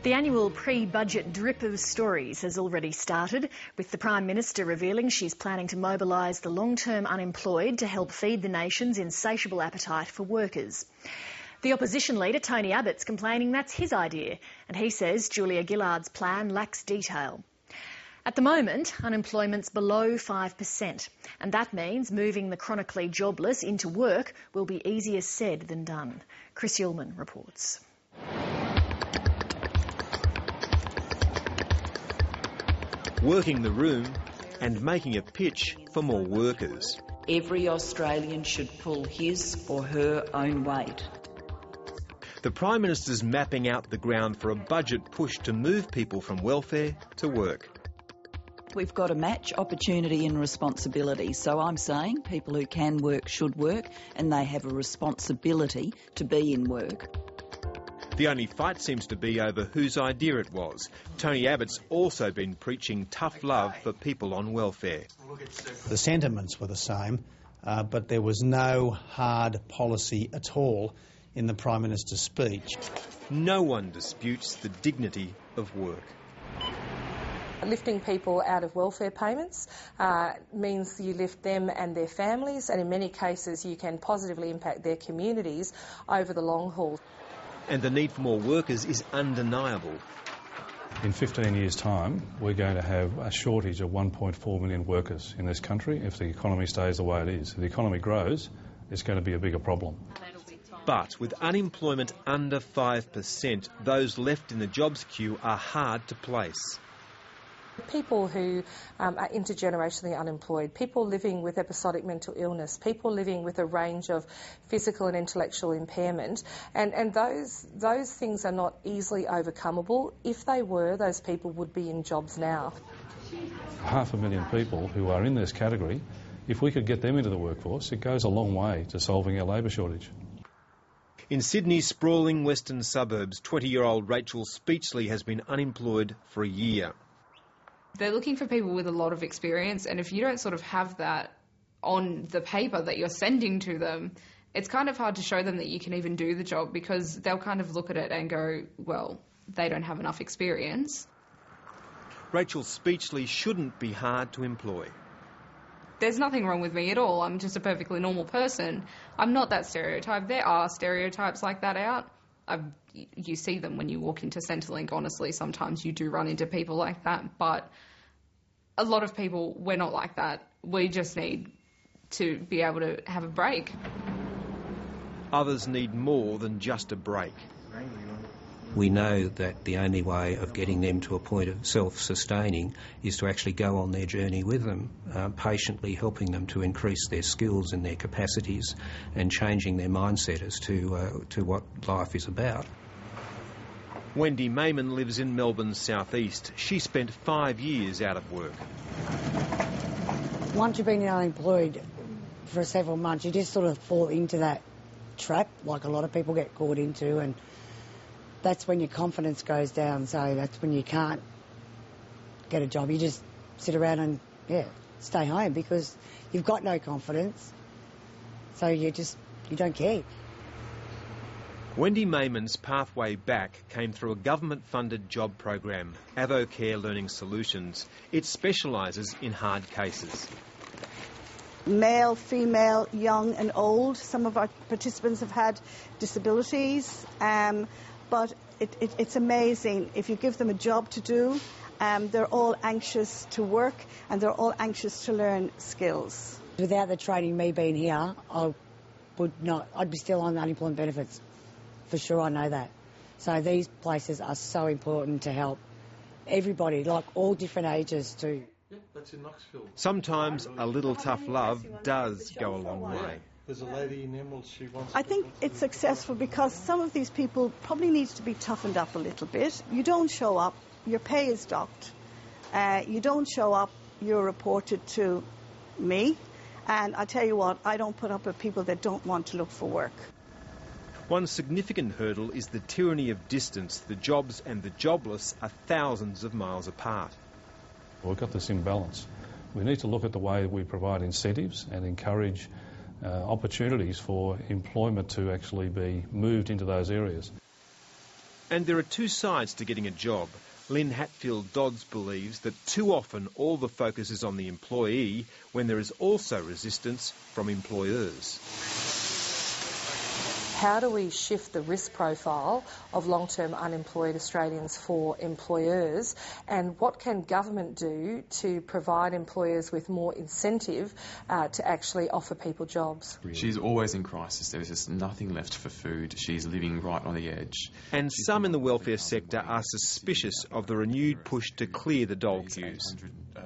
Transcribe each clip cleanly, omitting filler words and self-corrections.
The annual pre-budget drip of stories has already started, with the Prime Minister revealing she's planning to mobilise the long-term unemployed to help feed the nation's insatiable appetite for workers. The opposition leader, Tony Abbott's complaining that's his idea, and he says Julia Gillard's plan lacks detail. At the moment, unemployment's below 5%, and that means moving the chronically jobless into work will be easier said than done. Chris Ullman reports. Working the room and making a pitch for more workers. Every Australian should pull his or her own weight. The Prime Minister's mapping out the ground for a budget push to move people from welfare to work. We've got to match opportunity and responsibility. So I'm saying people who can work should work, and they have a responsibility to be in work. The only fight seems to be over whose idea it was. Tony Abbott's also been preaching tough love for people on welfare. The sentiments were the same, but there was no hard policy at all in the Prime Minister's speech. No one disputes the dignity of work. Lifting people out of welfare payments means you lift them and their families, and in many cases you can positively impact their communities over the long haul. And the need for more workers is undeniable. In 15 years' time, we're going to have a shortage of 1.4 million workers in this country if the economy stays the way it is. If the economy grows, it's going to be a bigger problem. But with unemployment under 5%, those left in the jobs queue are hard to place. People who are intergenerationally unemployed, people living with episodic mental illness, people living with a range of physical and intellectual impairment, and those things are not easily overcomable. If they were, those people would be in jobs now. 500,000 people who are in this category, if we could get them into the workforce, it goes a long way to solving our labour shortage. In Sydney's sprawling western suburbs, 20-year-old Rachel Speechley has been unemployed for a year. They're looking for people with a lot of experience, and if you don't sort of have that on the paper that you're sending to them, it's kind of hard to show them that you can even do the job, because they'll kind of look at it and go, well, they don't have enough experience. Rachel Speechley shouldn't be hard to employ. There's nothing wrong with me at all. I'm just a perfectly normal person. I'm not that stereotype. There are stereotypes like that out. You see them when you walk into Centrelink, honestly. Sometimes you do run into people like that, but a lot of people, we're not like that. We just need to be able to have a break. Others need more than just a break. We know that the only way of getting them to a point of self-sustaining is to actually go on their journey with them, patiently helping them to increase their skills and their capacities and changing their mindset as to what life is about. Wendy Mayman lives in Melbourne's southeast. She spent 5 years out of work. Once you've been unemployed for several months, you just sort of fall into that trap, like a lot of people get caught into, and that's when your confidence goes down, so that's when you can't get a job. You just sit around and, stay home because you've got no confidence, so you don't care. Wendy Mayman's pathway back came through a government-funded job program, AvoCare Learning Solutions. It specialises in hard cases. Male, female, young and old. Some of our participants have had disabilities. But it's amazing. If you give them a job to do, they're all anxious to work and they're all anxious to learn skills. Without the training, me being here, I'd be still on unemployment benefits. For sure, I know that. So these places are so important to help everybody, like all different ages too. Yep, that's in Knoxville. Sometimes a little tough love does go a long way. There's a lady in Emerald, she wants... I think it's successful because some of these people probably need to be toughened up a little bit. You don't show up, your pay is docked. You don't show up, you're reported to me. And I tell you what, I don't put up with people that don't want to look for work. One significant hurdle is the tyranny of distance. The jobs and the jobless are thousands of miles apart. We've got this imbalance. We need to look at the way we provide incentives and encourage opportunities for employment to actually be moved into those areas. And there are two sides to getting a job. Lynn Hatfield-Dodds believes that too often all the focus is on the employee when there is also resistance from employers. How do we shift the risk profile of long-term unemployed Australians for employers, and what can government do to provide employers with more incentive to actually offer people jobs? She's always in crisis. There's just nothing left for food. She's living right on the edge. And some in the welfare sector are suspicious of the renewed push to clear the dole queues.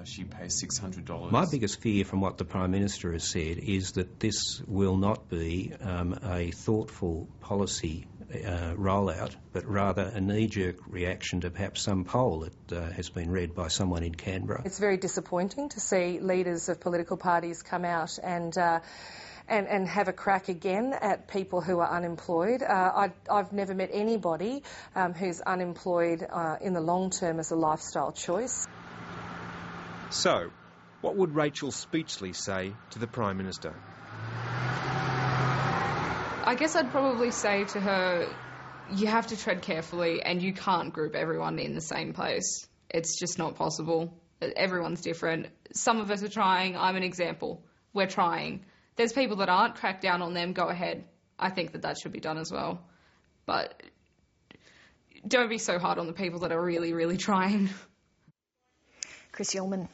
She pays $600. My biggest fear from what the Prime Minister has said is that this will not be a thoughtful policy rollout, but rather a knee-jerk reaction to perhaps some poll that has been read by someone in Canberra. It's very disappointing to see leaders of political parties come out and have a crack again at people who are unemployed. I've never met anybody who's unemployed in the long term as a lifestyle choice. So, what would Rachel Speechley say to the Prime Minister? I guess I'd probably say to her, you have to tread carefully and you can't group everyone in the same place. It's just not possible. Everyone's different. Some of us are trying. I'm an example. We're trying. There's people that aren't. Crack down on them. Go ahead. I think that should be done as well. But don't be so hard on the people that are really, really trying. Chris Yeoman.